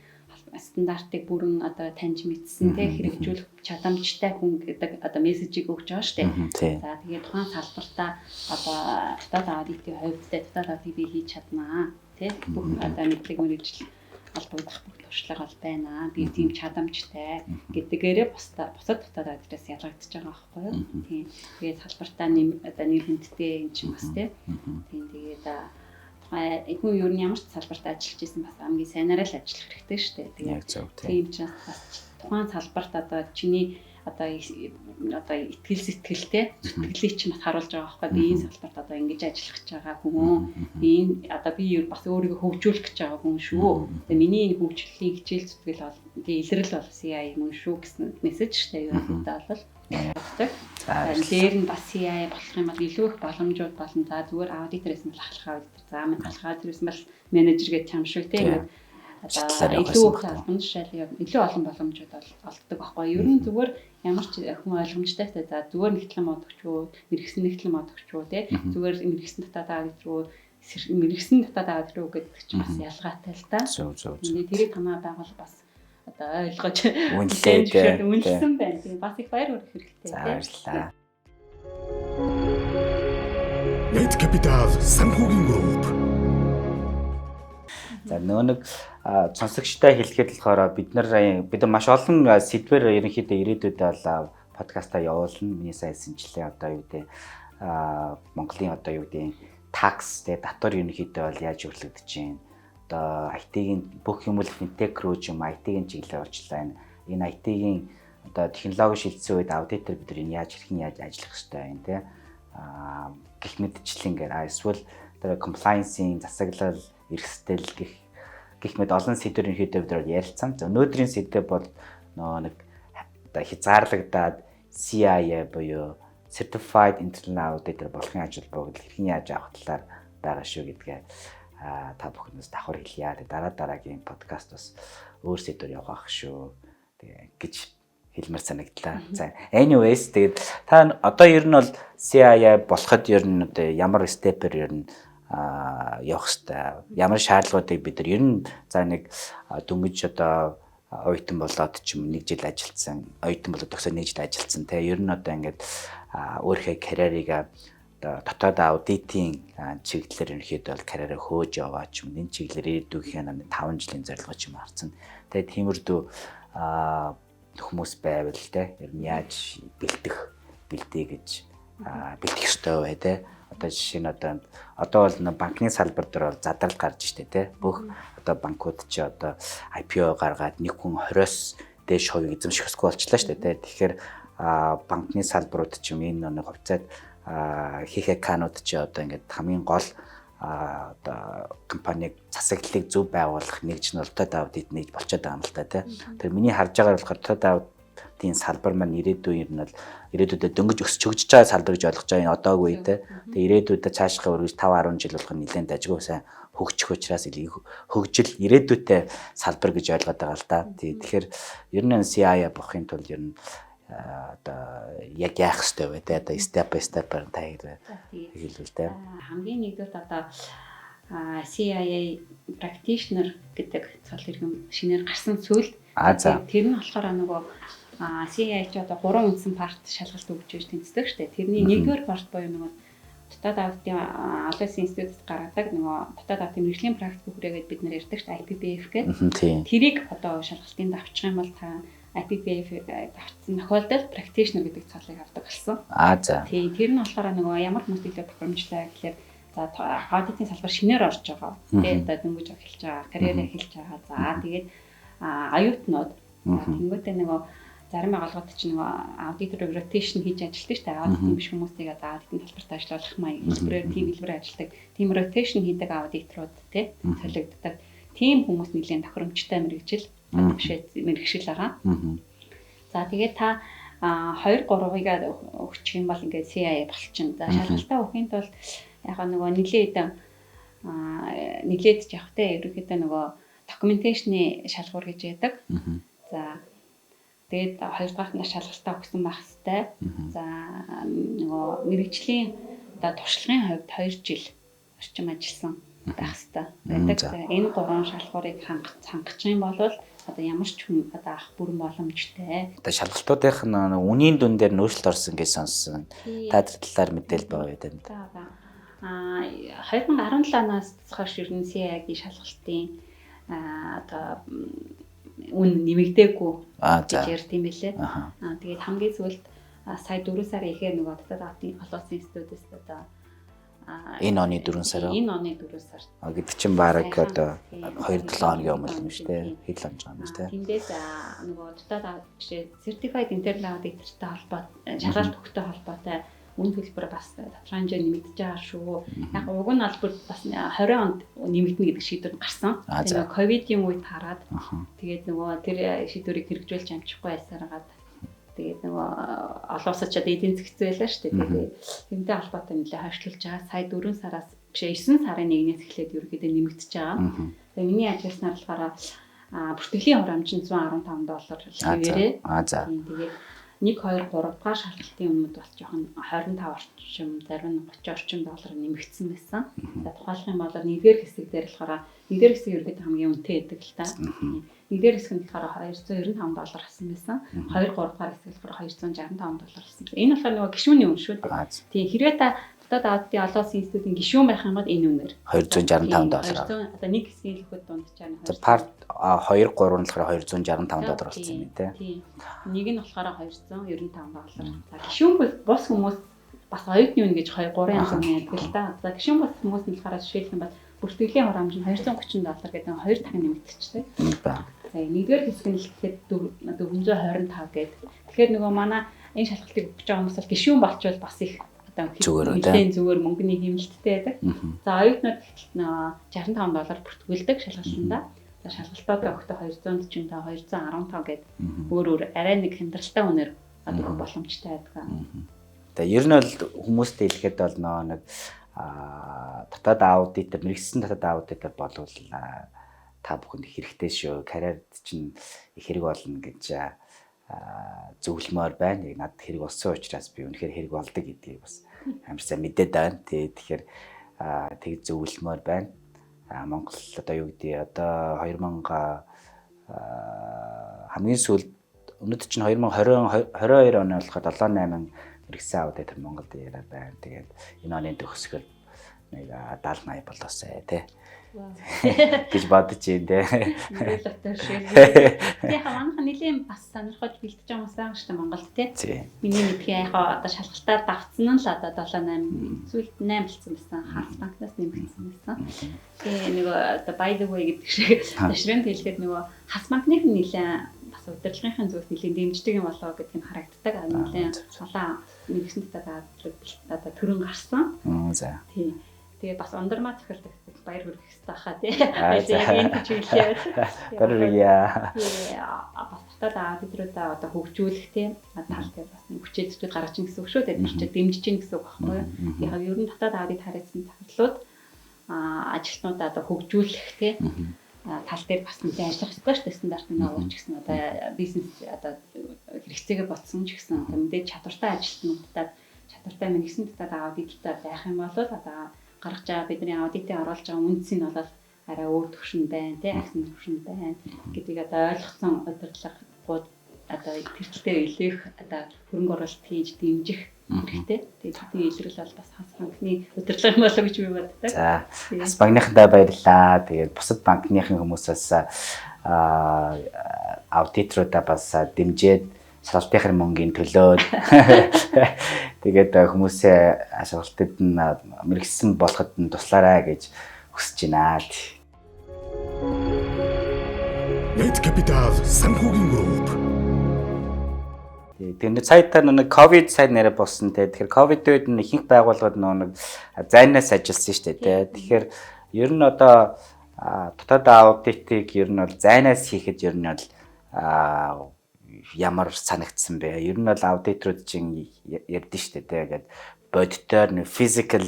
стандартыг бүрэн одоо таньж мэдсэн тий хэрэгжүүлэх чадамжтай хүн гэдэг одоо мессежийг өгч байгаа шүү дээ. За тэгээд тухайн салбартаа одоо дотоод аудитын хувьд дотоод аудитыг би хийж чаднаа тий бүх одоо мэдлэг мэргэжил албагдах бүх туршлага бол байна. Би тийм чадамжтай гэдгээрээ бусад дотоод аудитаас ялгагдчихж байгаа байхгүй юу? Тийм. Тэгээд салбартаа одоо нэр хүндтэй юм чинь бас тий. Тийм тэгээд хүн ер нь ямар ч салбарт ажиллаж исэн бас хамгийн сайнараа л ажиллах хэрэгтэй шүү дээ. Тийм ч бас тухайн салбарт одоо чиний одоо итгэл сэтгэлтэй сэтгэлийг ч бас харуулж байгаа байхгүй би энэ салбарт одоо ингэж ажиллах гэж байгаа хүн энэ одоо би бас өөрийгөө хөгжүүлэх гэж байгаа хүн шүү. Тэгээ миний энэ хөгжлийн хичээл зүтгэл бол илрэл бол CI мөн шүү гэсэн мессеж шүү дээ. Юу гэдэг бол дээр нь бас CI болох юм бол илүү их боломжууд болно. За зүгээр аудиторээс нь ахлах аудитор. За маань ахлах аудиторээс нь бас менежер гэж чам шиг тийм одоо илүү их албан тушаал илүү олон боломжууд олддог байхгүй. Ер нь зүгээр ямар ч хүн ойлгомжтой та за зүгээр нэгтлэн модогч уу, мэрэгсэн нэгтлэн модогч уу тий зүгээр мэрэгсэн дотоод аудитор уу, мэрэгсэн дотоод аудитор уу гэдэг чинь бас ялгаатай л да. Тэрийг танаа байгуул бас одоо ойлгож үнэлсэн байна. Тийм бас их баяр хүргэх хэрэгтэй тий. Баярлалаа. Net Capital санхүүгийн групп. За нэг сонсогчтой хэлэхэд болохоор бид нар маш олон сэдвэр ерөнхийдөө ирээдүйд бол подкастаа явуулна. Миний сайн хэлсэнчлээ одоо юу гэдэг Монголын одоо юу гэдэг такс тэ татвар ерөнхийдөө бол яаж хөрлөгдөж байна. Одоо IT-ийн бүх юм бол финтек руу ч юм IT-ийн чиглэлээр орчлаа. Энэ IT-ийн одоо технологи шилжсэн үед аудитор бид нар хэрхэн яаж ажиллах хэрэгтэй юм те. Гэх мэтчлэнгээр эсвэл одоо compliance-ийн засаглал эрсдэл гэх мэт олон сэдвэр ерөнхийдөө бид нар ярилцсан. За өнөөдрийн сэдв бол нэг одоо хязгаарлагдаад CIA буюу Certified Internal Auditor болохын ажилбарыг хэрхэн яаж авах талаар байгаа шүү гэдгээ та бүхнээс давхар хэлье. Дараагийн подкаст бас өөр сэдвэр явах шүү. Тэгээ гэж хэлмэр санагдлаа. За anyways тэгээд та одоо ер нь бол CIA болоход ер нь одоо ямар степээр ер нь явах хэвээр ямар шаардлагуудыг бид нар ер нь за нэг дөнгөж одоо оюутан болоод ч юм нэг жил ажилласан оюутан болоод төгсөө нэг жил ажилласан те ер нь одоо ингээд өөрийнхөө карьерийг одоо дотоод аудитын чиглэлээр ерөнхийдөө бол карьераа хөөж яваа ч юм энэ чиглэлээр ирээдүйн 5 жилийн зорилго ч юм харсан. Тэгээд тиймэрдүү хүмүүс байвал те ер нь яаж бэлдээ гэж бэлдэх ёстой бай те. Одоо жишээ нь одоо бол банкны салбар дээр бол задрал гарч штэ те. Бүх одоо банкуд чи одоо IPO гаргаад нэг хүн 20-оос дээш хувийг эзэмших ёсгүй болчлаа штэ те. Тэгэхээр банкны салбарууд ч юм энэ нэг хувьцаад хийх аккаунт чи одоо ингээд хамгийн гол одоо компаниг засаглалыг зөв байгуулах нэгж нь дотоод аудит нээж болчиход байгаа юм л та те. Тэр миний харж байгаа болохоор дотоод аудитын салбар маань ирээдүйдээ дөнгөж өсч хөгжиж байгаа салбар гэж ойлгож байгаа энэ одоогүй те. Тэгээ ирээдүйдээ цаашгаа өргөж 5-10 жил болох нь нэлээд дажгүй сайн хөгжих учраас хөгжил ирээдүйтэй салбар гэж ойлгоод байгаа л да. Тэгэхээр ер нь CIA болохын тулд ер нь одоо яг яах ёстой вэ те. Одоо step by step та хэлвэл те. Хамгийн нэгдүгээр одоо CIA practitioner гэдэг цол иргэн шинээр гарсан зүйл. Тэр нь болохоор нөгөө CIA ч одоо 3 үндсэн парт шалгалт өгч байж тэнцдэг штэ. Тэрний нэгдүгээр парт боёо нөгөө дотоод аудитын олон улсын институт гаргадаг нөгөө дотоод аудитын мэргэжлийн практик хүрээгээд бид нэр ярьдаг штэ IPPF гэдэг. Тэрийг одоо шалгалтын давчих юм бол та IPPF давцсан тохиолдолд practitioner гэдэг цолыг авдаг болсон. Тийм тэр нь болохоор нөгөө ямар хүмүүст илүү тохиромжтой гэхээр за аудитын салбар шинээр орж байгаа. Тэгээд одоо дөнгөж эхэлж байгаа, карьераа эхэлж байгаа. За тэгээд аюутнууд тэнгуүтэй нөгөө зарим байгууллагууд чинь нөгөө аудитор rotation хийж ажилладаг шүү дээ. Аудитын биш хүмүүсийг одоо аудитын салбарт ажиллуулах маяг хэлбэрээр тийм хэлбэрээр ажилладаг. Тийм rotation хийдэг аудиторууд тий солигддог. Тийм хүмүүс нэлийн тохиромжтой мэрэгжил бишээ мэрэгшил байгаа. За тэгээд та 2 3-ыг өгчих юм бол ингээд CIA болчихно. За шалгалтаа өгөхийн тулд яг нөгөө нэглээд явах те ерөнхийдөө нөгөө докюменташны шалгуур гэж яддаг. За тэгээд 2 дахь нь шалгалтаа өгсөн байх хэвээр. За нөгөө мэрэгжлийн одоо туршлагын хувьд 2 жил орчим ажилласан байх хэвээр. Энэ 3 шалгуурыг хангах юм бол одоо ямар ч хүн одоо авах бүрэн боломжтой. Одоо шалгалтуудынх нь үнийн дүн дээр нөөцлөлт орсон гэж сонссон. Та тэр талаар мэдээлэл байгаа юм да. 2017 оноос хойш ер нь CIA-гийн шалгалтын одоо үн нэмэгдээгүй гэж ярьд юм билээ. Тэгээд хамгийн сүүлд сая 4 сарын ихээр нөгөө дотоод авдын олон улсын институтээс одоо энэ оны 4 сар. Энэ оны 4 сар. Гэвч чин баг одоо 2-7 хоногийн өмнө юм шүү дээ. Хэл амж байгаа юм шүү дээ. Тэндээс нөгөө дотоод жишээ certified internal auditor-тай холбоо шалгалт өгөхтэй холбоотой үн төлбөр бас тодорхой хэмжээ нэмэгдэж байгаа шүү. Яг уг нь албар бас 20 онд нэмэгдэнэ гэдэг шийдвэр гарсан. Тэгээд ковидын үед хараад тэгээд нөгөө тэр шийдвэрийг хэрэгжүүлж амжихгүй байсараад тэгээд нөгөө олон улсад ч одоо эдийн засгийн байлаа шүү дээ. Тэгээд тэмдэг холбоотой нэлээд хойшлуулж байгаа. Сая 4 сараас биш 9 сарын 1-ээс эхлээд ерөөдөө нэмэгдэж байгаа. Тэгээд миний ажласнаар болохоор бүртгэлийн хурамч нь $115 хэвээрээ. Тэгээд 1 2 3 дугаар шалгалтын өмнөд бол жоохон 25 орчим, зарим нь 30 орчим доллар нэмэгдсэн байсан. За тухайлх юм бол нэгдүгээр хэсэг дээр болохоор нэгдүгээр хэсэг ерөөдөө хамгийн үнэтэй байдаг л та. Нэгдүгээр хэсэг нь болохоор $295 авсан байсан. 2 3 дугаар хэсэг болохоор $265 авсан. Энэ болохоор нөгөө гишүүний үн шүү дээ. Тийм хэрвээ та дотоод аудитын олон улсын институтын гишүүн байх юм бол энэ үнээр $265. Одоо нэг хэсгийн лөхөд дундчаана. За part 2 3 нь болохоор $265 болсон юм тий. Тийм. Нэг нь болохоор $295. За гишүүн бус хүмүүс бас оюутны үн гэж 2 3 янз бүрийн яддаг л да. За гишүүн бус хүмүүс нь болохоор жишээлх юм бол бүртгэлийн хурамч нь $230 гэдэг 2 дахин нэмэгдчихтэй. За нэгдүгээр хэсэг нь л гэхэд $425 гэдэг. Тэгэхээр нөгөө манай энэ шалгалтыг өгч байгаа хүмүүс бол гишүүн болчвол бас их зүгээр мөнгөний хэмнэлттэй байдаг. За оюутнууд $65 бүртгүүлдэг шалгалтандаа. За шалгалтаа өгөхдөө 245 215 гэдэг өөр арай нэг хямдралтай үнээр өгөх боломжтой байдаг. Тэгээ ер нь бол хүмүүстэй хэлэхэд бол нэг дотоод аудитор, мэрэгсэн дотоод аудитор болвол та бүхэнд хэрэгтэй шүү. Карьерд чинь их хэрэг болно гэж зөвлөмөр байна. Яг надад хэрэг болсон учраас би үнэхээр хэрэг болдог гэдгийг бас амар сайн мэдээд байна. Тэгэхээр тэг зөвлөмөр байна. Монгол одоо юу гэдэг одоо 2000 хамгийн сүүлд өнөөдөр чинь 2022 оны болохоор 7-8 мэрэгсэн аудитор Монголд яриад байна. Тэгээд энэ оны төгсгөл нэг 70-80 болоосай тий. гэж бодож байна те. Нэг дотор шиг. Тэгээ манайхан нэлийн бас сонирхож бэлдэж байгаа хүмүүс байгаа шүү дээ Монголд те. Миний мэдхийн яг одоо шалгалтаар давцсан нь л одоо 7-8 зүйл 8 болсон байсан. Хас банкнаас нэмэгдсэн байсан. Тэгээ нэг одоо by the way гэдэг шиг ташрын хэлгээд нөгөө хас банкных нь нэлээд бас удирдлагын зүгт нэлээд дэмждэг юм болоо гэдэг нь харагддаг. Нэлээд солон нэгсэн татаад одоо төрөн гарсан. За. Тий. Тэгээ бас ундармаа захирдаг баяр хүрэх хэрэгтэй хаа тий. Тэгээд энэ чиглэлээр баяря. Бас татаад аудиторудаа одоо хөгжүүлэх тий. Тал дээр бас хүчтэй зүтгэж гаргаж ин гэсэн үг шүү дээ. Тэр чинь дэмжиж ин гэсэн үг байхгүй юу? Яг ер нь татаад аудит харьцсан захирлууд ажилтнуудаа одоо хөгжүүлэх тий. Тал дээр бас нэлээд ажиллах хэрэгтэй шүү дээ. Стандартын агуулж гэсэн одоо бизнес одоо хэрэгцээгээ ботсон ч гэсэн одоо мэдээж чадвартай ажилтнуудад чадвартай мэрэгсэн татаад аудитортай байх юм бол одоо гаргаж байгаа бидний аудитын оруулж байгаа үндэс нь бол арай өөр төвшин байна тий агсан төвшин байна гэдгийг одоо ойлгосон удирдлагууд одоо тэрчлэлээр илээх одоо хөрөнгө оруулалт хийж дэмжих хэрэгтэй. Тэгээд бидний илрэл бол бас хас банкны удирдлага юм болоо гэж би боддог. За хас банкныхандаа баярлалаа. Тэгээд бусад банкныхын хүмүүсээс аудиторудаа бас дэмжиж сургалтын мөнгөний төлөөд тэгээд хүмүүсээ сургалтад нь мэрэгсэн болоход нь туслаарай гэж хүсэж байна. Net Capital санхүүгийн групп. Тэгээд саятай нэг ковид сайн нэрэ болсон те. Тэгэхээр ковид үед ихэнх байгууллагууд нэг зайнаас ажилласан шүү дээ те. Тэгэхээр ер нь одоо дотоод аудитыг ер нь бол зайнаас хийхэд ер нь бол ямар санагдсан бэ? Ер нь бол аудиторууд чинь ярьдэн штэ те ингээд бодитоор нэг физикал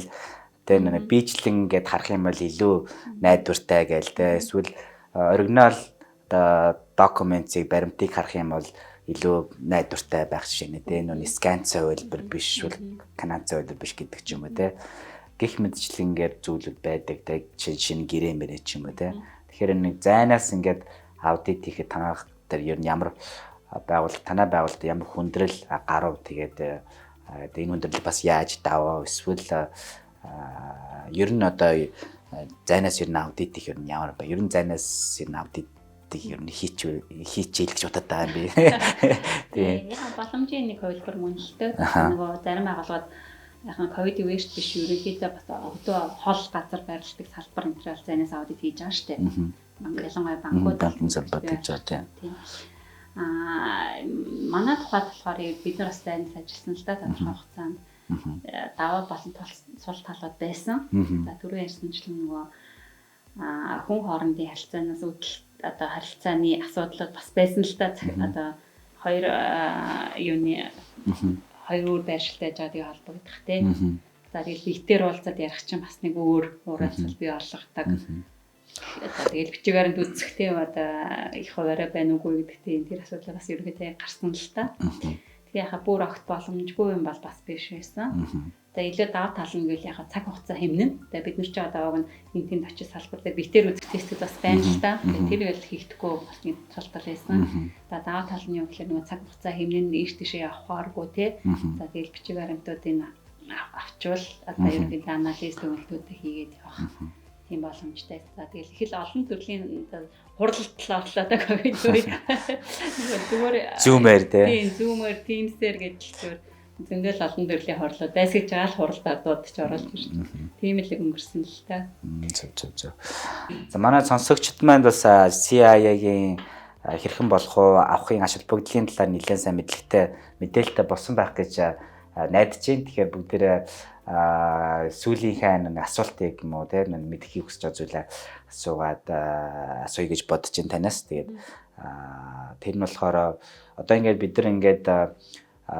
те нэг бичлэн ингээд харах юм бол илүү найдвартай гээл те эсвэл оригинал документыг баримтыг харах юм бол илүү найдвартай байх жишээ нэ те нүг скан цавилбар биш бол канал цавилбар биш гэдэг ч юм уу те гих мэдчлэнгээр зүйлүүд байдаг те шинэ гэрээ мэрэ ч юм уу те тэгэхээр нэг зайнаас ингээд аудит хийхэд танах дээр ер нь ямар танай байгуулалт ямар хүндрэл гарав тэгээд энэ хүндрэл бас яаж даваа эсвэл ер нь одоо зайнаас ер нь аудит их ер нь ямар ба ер нь зайнаас ер нь аудит ер нь хийчихэл гэж бодоод байгаа юм би. Тийм. Яг боломжийн нэг хувилбар мөн л дээ. Нөгөө зарим байгууллагууд яг нь ковидын үеэрч биш ерөнхийдөө бас өдөө хол газар байрладаг салбар материал зайнаас аудит хийж байгаа шүү дээ. Ялангуяа банкуд салбарт хийж байгаа тийм. Манай тухайд болохоор бид нар бас зайнаас ажилласан л да тодорхой хугацаанд даваа болон сул талууд байсан. За түрүү ярьсанчлан нөгөө хүн хоорондын харилцаанаас үүдэл одоо харилцааны асуудлууд бас байсан л да. Одоо хоёр юуны хоёр өөр байршилтай жаадыг холбогдох тийм. За тэгэл битээр уулзаад ярих чинь бас нэг өөр уулзалт бий болгодог. Одоо тэгэл бичгээр нь үзэх тийм одоо их хуваарай байна уугүй гэдэг тийм тэр асуудал бас ерөөдөө гарсан л та. Тэгээ яхаа бүр огт боломжгүй юм бол бас биш байсан. Тэгээ илүү даваа тал нь гэвэл яхаа цаг хугацаа хэмнэн. Тэгээ бид нар ч одоо нэг тэнд очиж салбар дээр битээр үзэх тестүүд бас байна л та. Тэр үйл хийхдэггүй бас нэг тул тал байсан. За даваа тал нь юу гэхээр нэг цаг хугацаа хэмнэн ийш тийшээ явахааргүй тий. За тэгэл бичгээр амтуудыг авчвал одоо ерөнхийдөө анализ төвлөрүүдийг хийгээд явах. Тийм боломжтой. За тэгэл их л олон төрлийн хуралт талааллаа да ковид үе. Зүгээр зүүмээр тий. Тийм зүүмээр Teams-ээр гэдэлгээр зөндөл олон төрлийн хорлоод байсгаж байгаа л хуралд ардууд ч оруулж ирсэн. Тийм л өнгөрсөн л та. Зөв. За манай сонсогчд маань бас CIA-гийн хэрхэн болох уу авахын ашиг бүгдлийн талаар нэлээд сайн мэдээлэлтэй болсон байх гэж найдаж байна. Тэгэхээр бүгдээрээ сүүлийнхээ нэг асуултыг юм уу те мэдхийг хүсэж байгаа зүйлээ асууя гэж бодож байна танаас. Тэгээд тэр нь болохоор одоо ингээд бид нар ингээд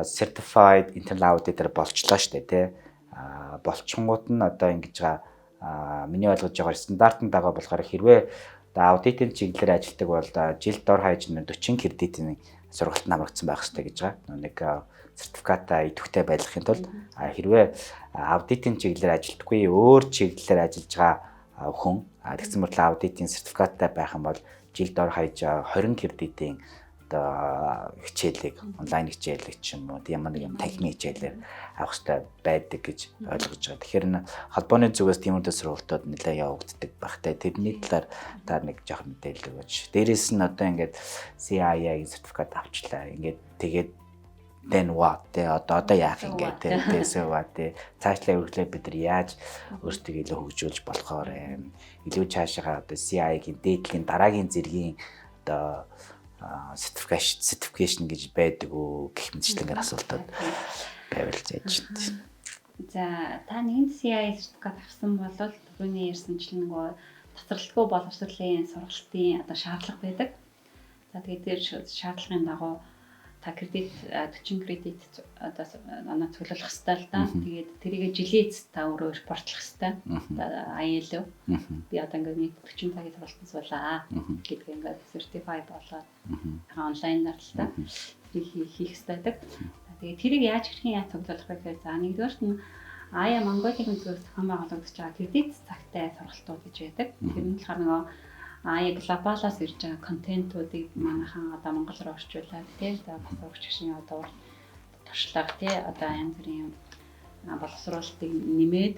certified internal auditor болчлоо шүү дээ тий. Болчингууд нь одоо ингэж байгаа миний ойлгож байгаа стандартын дагуу болохоор хэрвээ аудитын чиглэлээр ажилладаг бол жилд дор хаяж 40 кредитийн сургалтанд амрагдсан байх хэрэгтэй гэж байгаа. Нэг сертификатаа идэвхтэй байлгахын тулд хэрвээ аудитын чиглэлээр ажилтдаггүй өөр чиглэлээр ажиллаж байгаа хүн тэгсэн мэт аудитын сертификаттай байх юм бол жилд дор хаяж 20 кредитийн хичээлийг онлайн хичээлийг ч юм уу ямар нэг юм техник хичээлээр авах хэрэгтэй байдаг гэж ойлгож байгаа. Тэгэхээр н холбооны зүгээс тиймэрхүү сургалтууд нэлээд явагддаг багтай. Тэрний талаар та нэг жоох мэдээлэл өгөөч. Дээрээс нь одоо ингээд CIA-ийн сертификат авчлаа. Ингээд тэгээд then what тэ одоо яах ингээд тэсээ what тэ цаашлаа үргэлээ бид нар яаж өөрсдөө илүү хөгжүүлж болохоор илүү цаашаа одоо CIA-ийн дээдлийн дараагийн зэргийн одоо certification гэж байдаг уу гэх мэтчлэнгээр асуултууд байвал зааж байна. За та нэгэн CIA сертификат авсан бол түрүүний ярьсанчлан нөгөө тасралтгүй боловсролын сургалтын одоо шаардлага байдаг. За тэгээд тэр шаардлагын дагуу та кредит 40 кредит одоо оноо цуглуулах хэрэгтэй л да. Тэгээд тэрийг жилийн эцэст та өөрөө репортлох хэрэгтэй. ILO. Би одоо ингээд 40 цагийн сургалтанд суулаа гэдэг ингээд certify болоод онлайнаар л да хийх хэрэгтэй байдаг. Тэгээд тэрийг яаж хэрхэн цуглуулах вэ гэхээр за нэгдүгээр нь Ая Монголын зөвлөлт зохион байгуулагдаж байгаа кредит цагтай сургалтууд гэж байдаг. Тэр нь болохоор нөгөө яг глобалаас ирж байгаа контентуудыг манайхан одоо монгол руу орчуулад тий за бас урагч гişийн одоо туршлага тий одоо янз бүрийн боловсруулалтыг нэмээд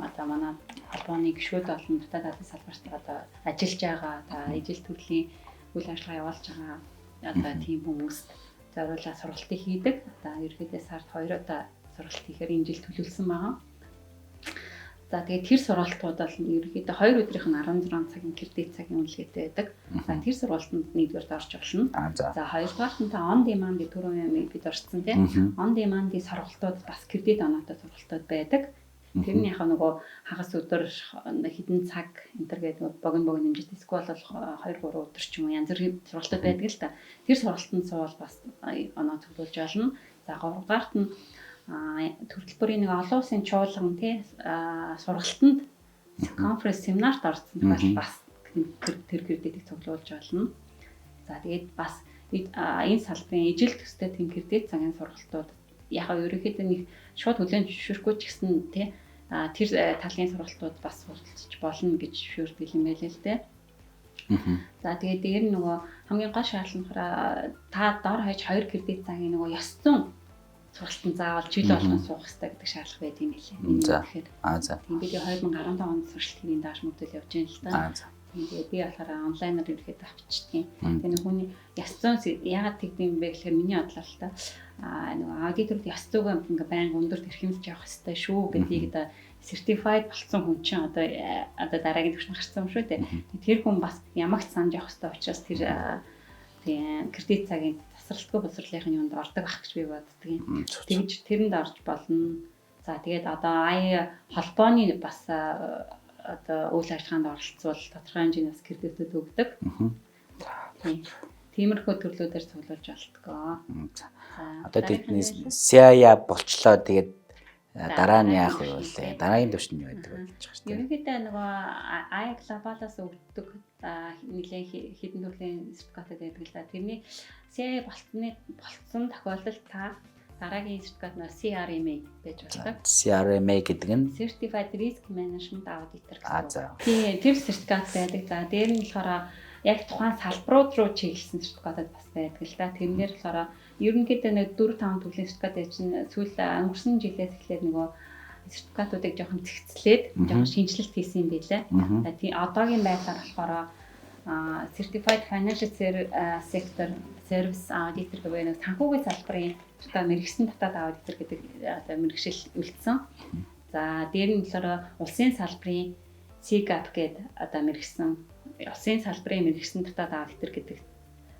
одоо манай холбооны гишүүд болон дотоод адын салбарт одоо ажиллаж байгаа ижил төрлийн үйл ажиллагаа явуулж байгаа одоо тийм хүмүүст зориулаад сургалтыг хийдэг. Одоо ерөнхийдөө сард 2 удаа сургалт хийхээр энэ жил төлөвлөсөн байгаа. За тэгээд тэр сургалтууд бол ерөнхийдөө 2 өдрийнх нь 16 цагийн кредит цагийн үнэлгээтэй байдаг. За тэр сургалтанд нэгдүгээр орж болно. За хоёрдугаар нь on demand түрүүн бид орсон тийм on demand-ийн сургалтууд бас кредит оноотой сургалтууд байдаг. Тэр нь яхаа нөгөө хагас өдөр хэдэн цаг энэ төр гэдэг богино хэмжээтэй эсвэл бол 2-3 өдөр ч юм уу янз бүрийн сургалтууд байдаг л та. Тэр сургалтанд суувал бас оноо цуглуулж олно. За 3-аарт нь төрөлбөрийн нэг олон улсын чуулган тий сургалтанд конференц семинарт орсон тохиолдолд бас тэр кредитийг цуглуулж олно. За тэгээд бас энэ салбарын ижил төстэй тийм кредит цагийн сургалтууд яхаа ерөнхийдөө нэг шууд хүлээн зөвшөөрөхгүй ч гэсэн тий тэр талын сургалтууд бас хурцлж болно гэж шүүрдэг юм байл л дээ. За тэгээд дээр нөгөө хамгийн гол шаардлагаараа та дор хаяж 2 кредит цагийн нөгөө ёс зүйн сургалтанд заавал жил болгон суух хэрэгтэй гэдэг шаардлага байт юм билээ. Тэгэхээр за. Тийм бид 2015 онд сургалтын дааш модуль явж байна л да. Тэгээд би болохоор онлайнаар ирэхэд авчдгийн. Тэгээд хүний ёс зүйн яагаад тэгдэм бэ гэхээр миний бодлоо л та нөгөө аудиторд ёс зүйн ингээ байнга өндөрт эрхэмлж явах хэрэгтэй шүү гэдгийг одоо certified болсон хүн чинь одоо дараагийн түвшинд гарсан юм шүү дээ. Тэр хүн бас ямагт санаж явах хэрэгтэй учраас тэр тийм кредит цагийн тасралтгүй боловсролын юунд ордог байх гэж би боддөг юм. Тэгж тэрэнд орж болно. За тэгээд одоо холбооны бас одоо үйл ажиллагаанд оролцвол тодорхой хэмжээний кредитүүд өгдөг. Тиймэрхүү төрлүүдээр цуглуулж болтгоо. Одоо тэдний CIA болчлоо тэгээд дараа нь яах вэ? Дараагийн түвшинд юу байдаг вэ гэж байна шүү дээ. Ерөнхийдөө нөгөө AI Global-аас өгдөг нэлээд хэдэн төрлийн сертификатууд байдаг л да. Тэрний CIA болцсон тохиолдолд та дараагийн сертификат нь CRMA байж болдог. CRMA гэдэг нь Certified Risk Management Auditor гэсэн. Тийм, тэр сертификат байдаг. За дээр нь болохоор яг тухайн салбарууд руу чиглэсэн сертификатууд бас байдаг л да. Тэрнээр болохоор ерөнхийдөө нэг 4-5 төрлийн сертификат чинь сүүл өнгөрсөн жилээс эхлээд нөгөө сертификатуудыг жоохон цэгцлээд жоохон шинжилэлт хийсэн юм билээ. Тийм одоогийн байдлаар болохоор Certified Financial Sector Service Auditor гэдэг нэг санхүүгийн салбарын одоо мэргэжсэн татаад аудитор гэдэг одоо мэргэжил үлдсэн. За дээр нь болохоор улсын салбарын CGAP гэдэг одоо мэргэжсэн улсын салбарын мэргэжсэн татаад аудитор гэдэг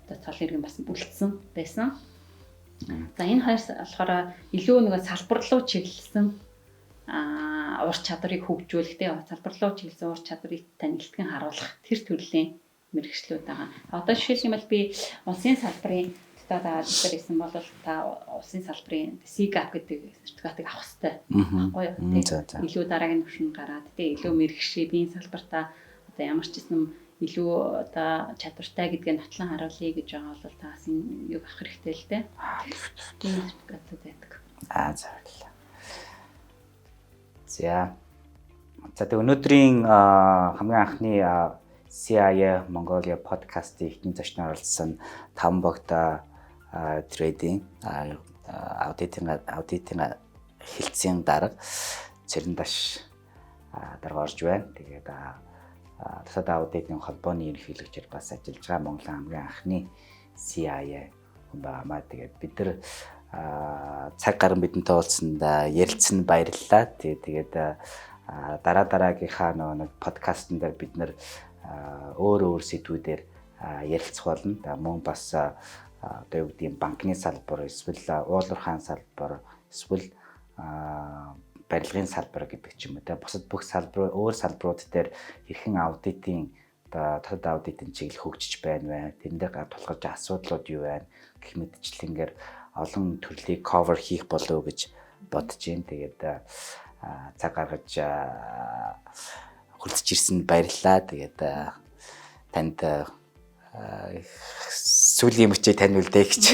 одоо цол иргэн бас үлдсэн байсан. За энэ хоёр болохоор илүү нэг салбар руу чиглэсэн ур чадварыг хөгжүүлэх тий салбар руу чиглэсэн ур чадварыг танилцган харуулах тэр төрлийн мэргэжлүүд байгаа. Одоо жишээлбэл би улсын салбарын татаад аудитор гэсэн бол та улсын салбарын CGAP гэдэг сертификатыг авах хэрэгтэй. Баггүй юу? Илүү дараагийн түвшинд гараад тий илүү мэргэжшээ биеийн салбартаа одоо ямар ч юм илүү одоо чадвартай гэдгийг нотлон харуулъя гэж байгаа бол та бас энэ юг авах хэрэгтэй л дээ. Тийм сертификатууд байдаг. Зөвлөө. За тэг өнөөдрийн хамгийн анхны CIA Mongolia подкастын эхний зочноор оролцсон Тамбогта трейдинг аудитын хэлтсийн дарга Цэрэндаш дарга орж байна. Тэгээд татаад аудитын холбооны ерөнхийлөгчөөр бас ажиллаж байгаа Монголын хамгийн анхны CIA хүн байнамаа. Тэгээд бид нар цаг гарan бидэнтэй уулзсанд ярилцсан баярлалаа. Тэгээд дараагийнхаа нэг подкастн дээр бид нар өөр сэдвүүдээр ярилцах болно. Мөн бас одоо юу гэдэг банкны салбар, эсвэл уулуурхаан салбар, эсвэл барилгын салбар гэдэг ч юм уу. Бусад бүх салбар өөр салбарууд дээр хэрхэн аудитын татад аудитын чиглэл хөгжиж байна вэ? Тэрэн дээр тулгарч асуудлууд юу байна? Гэх мэтчлэнгээр олон төрлийг cover хийх болов уу гэж бодож байна. Тэгээд цаг гаргаж хүрдэж ирсэнд баярлалаа. Тэгээд танд сүүлийн мөчөө таниулъя гэж.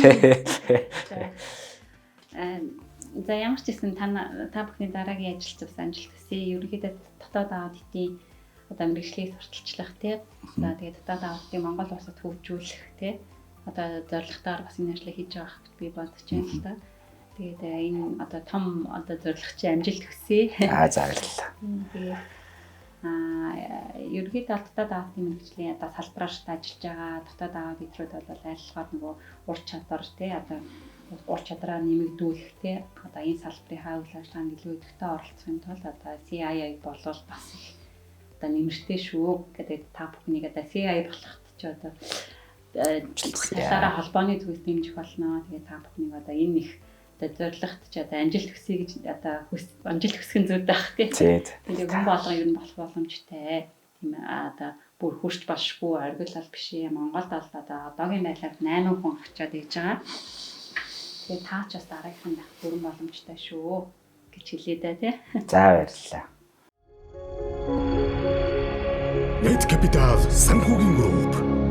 За ямар ч гэсэн та бүхний дараагийн ажил зүгс амжилт хүсье. Ерөнхийдөө дотоод аудитын одоо мэргэжлийг сурталчлах тий. За тэгээд дотоод аудитын Монгол улсад хөгжүүлэх тий. Одоо зорилготоор бас энэ ажлыг хийж байгаа гэж би бодож байна л да. Тэгээд энэ одоо том одоо зорилгочийн амжилт хүсье. За баярлалаа. Тэгээд ерөнхийдөө дотоод аудитын мэргэжлийн одоо салбараар ажиллаж байгаа дотоод аудиторууд бол айлхаар нөгөө ур чадвар тий одоо ур чадраа нэмэгдүүлэх тий одоо энэ салбарын үйл ажиллагаанд илүү идэвхтэй оролцохын тулд одоо CIA болвол бас их одоо нэмэртэй шүү гэдэг та бүхнийг одоо CIA болоход ч одоо талаараа холбооны зүгээс дэмжих болно. Тэгээд та бүхнийг одоо энэ их зорилгот ч одоо амжилт хүсье гэж одоо амжилт хүсэх нь зүйтэй байх тийм. Тэгээ хүн болго ер нь болох боломжтой. Тийм одоо бүр хурж башгүй оргил биш юм. Монголд бол одоо одоогийн байдлаар 8 хүн очиод ээж байгаа. Тэгээ таач бас дараагийнхан байх бүрэн боломжтой шүү гэж хэлээ да тий. За баярлалаа. Net Capital санхүүгийн групп